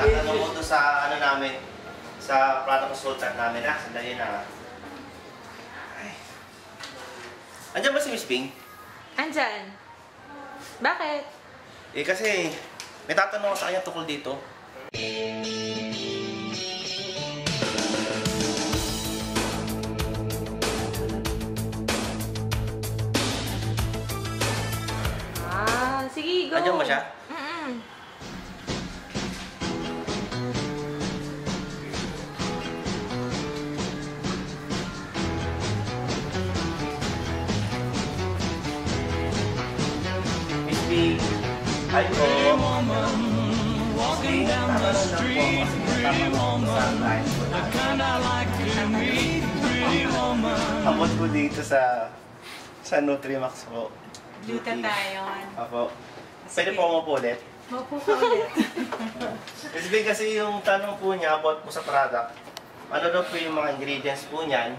Tatanong ko to sa ano namin, sa product consultant namin na. Sandali na. Ay. Andiyan ba si Miss Ping? Andyan. Bakit? Eh kasi, may tatanong ko sa kanya tungkol dito. Ah, sige, go. Andiyan ba siya? Miss Ping, hi po. Walking down the street, pretty woman, the kind I like to meet, pretty woman. Abot ko dito sa Nutrimax po. Glutathione. Apo. Pwede po ako ulit? Maupo ka ulit. Kasi yung tanong po niya about po sa product, ano daw po yung mga ingredients po niyan,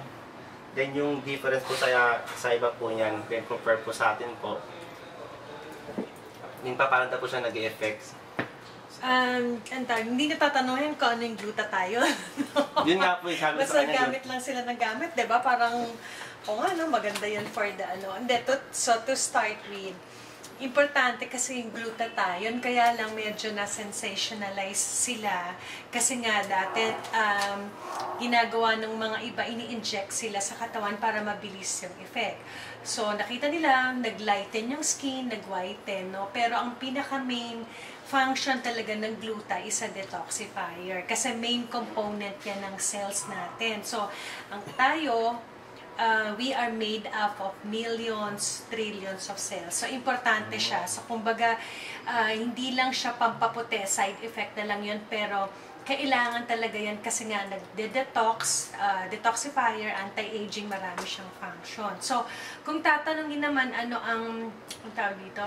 then yung difference po sa iba po niyan, when compare po sa atin po, yung paano po siya nag-e-effects. Hindi natatanungin ko ano yung glutathione. Yun nga po, sabi sa Basta kanya. gamit lang sila ng gamit, di ba? Parang, maganda yan for the Hindi, so to start with, importante kasi yung glutathione, kaya lang medyo na-sensationalize sila. Kasi nga dati, ginagawa ng mga iba, ini-inject sila sa katawan para mabilis yung effect. So, nakita nila, nag-lighten yung skin, nag-whiten, no? Pero ang pinaka-main function talaga ng gluta is a detoxifier. Kasi main component yan ng cells natin. So, ang tayo, we are made up of millions, trillions of cells. So, importante siya. So, kumbaga, hindi lang siya pampaputi, side effect na lang yun, pero kailangan talaga yan kasi nga nagde-detox, detoxifier, anti-aging, marami siyang function. So, kung tatanungin naman ano ang tawag dito,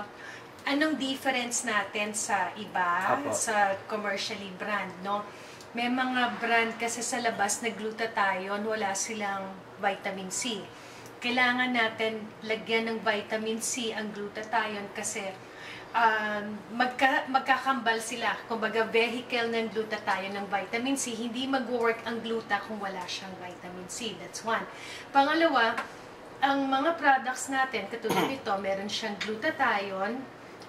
anong difference natin sa iba, sa commercially brand, no? May mga brand kasi sa labas na glutathione, wala silang vitamin C. Kailangan natin lagyan ng vitamin C ang glutathione kasi magkakambal sila. Kumbaga, vehicle ng glutathione ng vitamin C, hindi mag-work ang gluta kung wala siyang vitamin C. That's one. Pangalawa, ang mga products natin, katulad nito, meron siyang glutathione,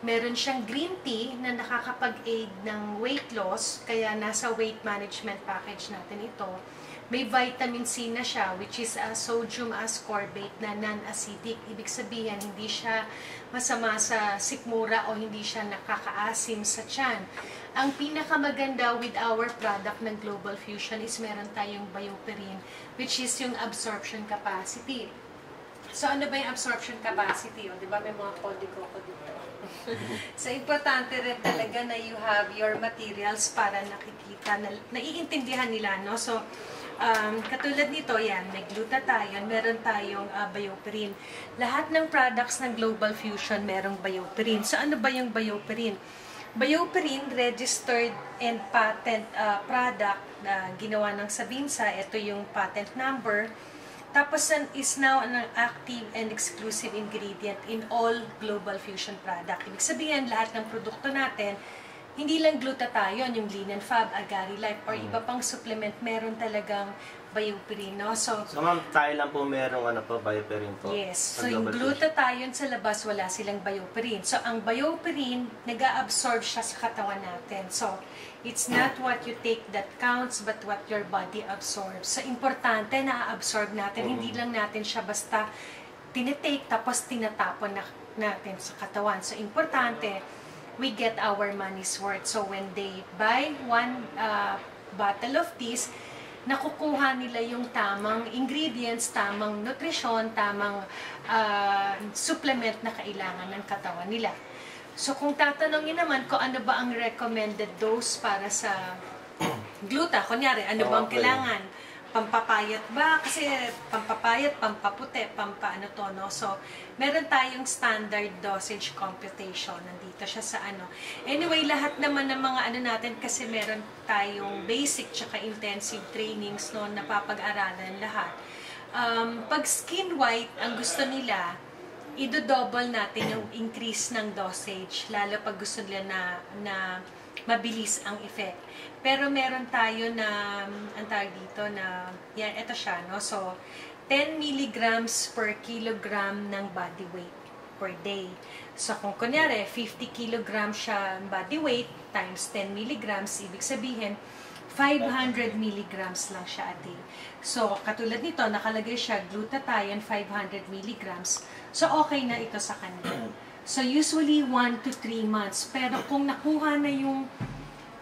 meron siyang green tea na nakakapag-aid ng weight loss, kaya nasa weight management package natin ito. May vitamin C na siya, which is sodium ascorbate na non-acidic. Ibig sabihin, hindi siya masama sa sikmura o hindi siya nakakaasim sa tiyan. Ang pinakamaganda with our product ng Global Fusion is meron tayong BioPerine, which is yung absorption capacity. So, ano ba yung absorption capacity? O, di ba may mga kodigo ko dito? So, importante rin talaga na you have your materials para nakikita, naiintindihan nila, no? So, katulad nito, yan, may glutathione, meron tayong BioPerine. Lahat ng products ng Global Fusion merong BioPerine. So, ano ba yung BioPerine? BioPerine, registered and patent product na ginawa ng Sabinsa. Ito yung patent number. Tapos is now an active and exclusive ingredient in all Global Fusion product. Ibig sabihin, lahat ng produkto natin, hindi lang glutathione, yung Linen Fab, Agari Life, or iba pang supplement, meron talagang BioPerine, no? So ma'am, tayo lang po merong BioPerine po. Yes. So, yung glutathione sa labas, wala silang BioPerine. So, ang BioPerine, nag-a-absorb siya sa katawan natin. So, it's not what you take that counts, but what your body absorbs. So, importante na absorb natin. Hindi lang natin siya basta tinitake, tapos tinatapon natin sa katawan. So, importante, we get our money's worth. So, when they buy one bottle of this, nakukuha nila yung tamang ingredients, tamang nutrisyon, tamang supplement na kailangan ng katawan nila. So, kung tatanungin naman kung ano ba ang recommended dose para sa gluta, kunyari, ano bang kailangan pampapayat ba? Kasi pampapayat, pampaputi, pampaano to, no? So, meron tayong standard dosage computation. Nandito siya sa ano. Anyway, lahat naman ng mga ano natin, kasi meron tayong basic tsaka intensive trainings, no, napapag-aralan lahat. Pag skin white, ang gusto nila, i-double natin yung increase ng dosage, lalo pag gusto nila na mabilis ang effect. Pero meron tayo na, ang tawag dito na, yan, ito siya, no? So, 10 milligrams per kilogram ng body weight per day. So, kung kunyari, 50 kilograms siya body weight times 10 milligrams, ibig sabihin, 500 milligrams lang siya a day. So, katulad nito, nakalagay siya, glutathione, 500 milligrams. So, okay na ito sa kanya. So, usually 1 to 3 months. Pero kung nakuha na yung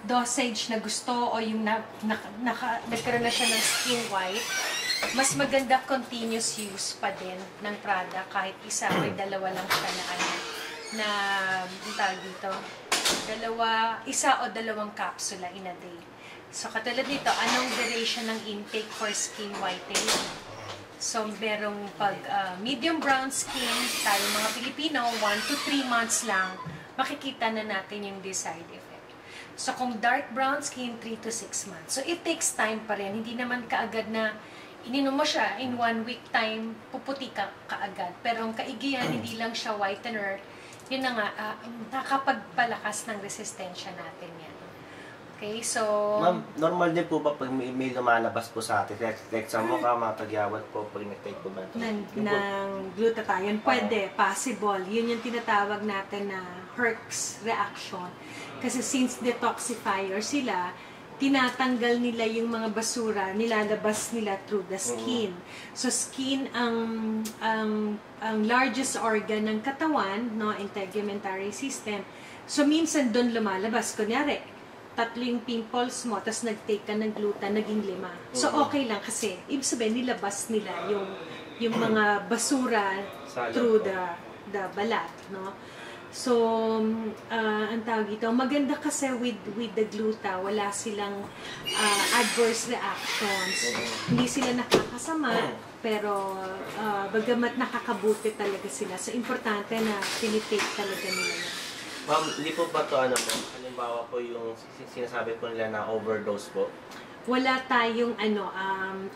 dosage na gusto o yung nagkaroon na siya ng skin white, mas maganda continuous use pa din ng product kahit isa o dalawa lang siya na na tawag dito, isa o dalawang capsula in a day. So, katulad nito, anong duration ng intake for skin whitening? So, merong pag medium brown skin, tayo mga Pilipino, 1 to 3 months lang, makikita na natin yung desired effect. So, kung dark brown skin, 3 to 6 months. So, it takes time pa rin. Hindi naman kaagad na ininom mo siya, in 1 week time, puputi ka kaagad. Pero ang kaigihan, hindi lang siya whitener, yun na nga, nakapagpalakas ng resistensya natin yan. Okay, so... Ma'am, normal din po ba pag may lumalabas po sa atin? Like sa mukha, mga tagyawat po, pag nag-take po ba ito? ng glutathione, pwede, possible. Yun yung tinatawag natin na Herx reaction. Kasi since detoxifier sila, tinatanggal nila yung mga basura, nilalabas nila through the skin. So skin ang largest organ ng katawan, no, integumentary system. So minsan doon lumalabas, kunyari, 3 yung pimples mo, tapos nag-take ka ng gluta, naging 5. So okay lang kasi ibig sabihin nilabas nila yung mga basura through the balat, no. So, ang tawag ito, maganda kasi with the gluta, wala silang adverse reactions. Hindi sila nakakasama, pero bagamat nakakabuti talaga sila. So, importante na tinitake talaga nila yan. Ma'am, hindi po ba ito, ano po, halimbawa po yung sinasabi po nila na overdose po? Wala tayong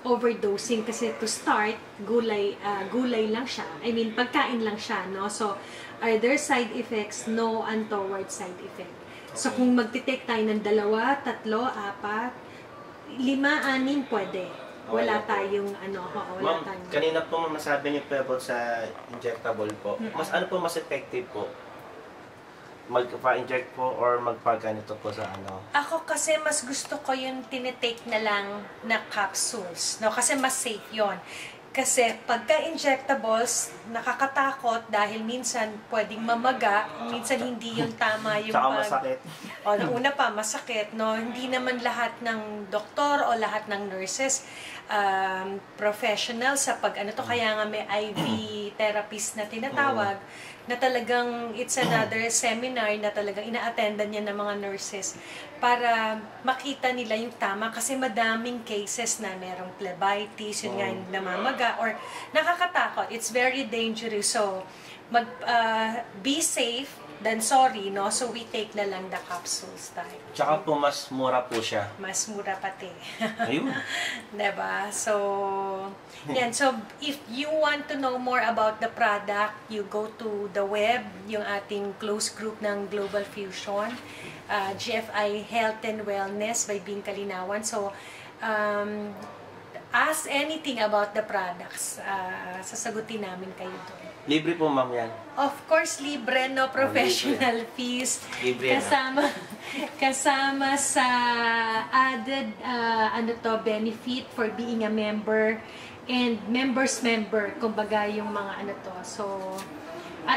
overdosing kasi to start, gulay lang siya. I mean, pagkain lang siya, no? So, are there side effects? No untoward side effect. So, kung magtitake tayo ng 2, 3, 4, 5, 6, pwede. Wala tayong, wala tayong... Kanina po masabi niyo po sa injectable po, mas ano po mas effective po? Magpa-inject po or magpa-ganito po sa ano? Ako kasi mas gusto ko yung tinitake na lang na capsules, no? Kasi mas safe yon. Kasi pagka-injectables, nakakatakot dahil minsan pwedeng mamaga, minsan hindi yung tama yung Saka masakit. O, una pa, masakit, no? Hindi naman lahat ng doktor o lahat ng nurses professional sa to, kaya nga may IV therapist na tinatawag, na talagang it's another seminar na talagang ina-attendan niya ng mga nurses para makita nila yung tama kasi madaming cases na merong phlebitis, yun nga yung namamaga or nakakatakot. It's very dangerous. So, be safe than sorry, no? So, we take na lang the capsules tayo. Tsaka po mas mura po siya. Mas mura pati. Ayun. Diba? So, yan. So, if you want to know more about the product, you go to the web, yung ating close group ng Global Fusion, GFI Health and Wellness by Bing Kalinawan. So, ask anything about the products. Sasagutin namin kayo doon. Libre po, ma'am, yan. Of course, libre, no professional fees. Libre Kasama sa added benefit for being a member and member, kumbaga yung mga So,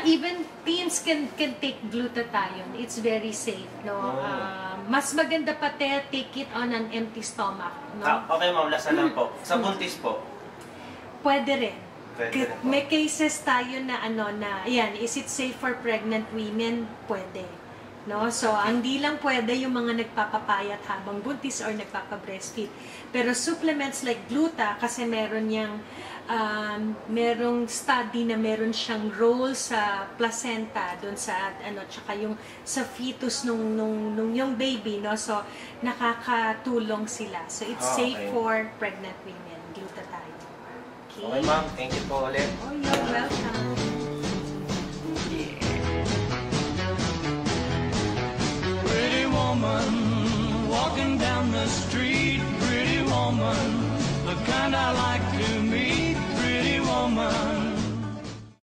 even teens can take glutathione. It's very safe, no? Mas maganda pati take it on an empty stomach, no? Okay, ma'am, lasa lang po. Sa buntis po. Pwede rin. Pwede rin po. May cases tayo na is it safe for pregnant women? Pwede. No? So, ang di lang pwede yung mga nagpapapayat habang buntis or nagpapa-breastfeed. Pero supplements like gluta, kasi meron yang merong study na meron siyang role sa placenta doon sa tsaka yung sa fetus nung yung baby, no? So nakakatulong sila. So it's safe Okay. for pregnant women. Glutathione. Okay. Okay, ma'am. Thank you po ulit. Oh, you're welcome. Pretty woman, walking down the street. Pretty woman, the kind I like to meet. Pretty woman,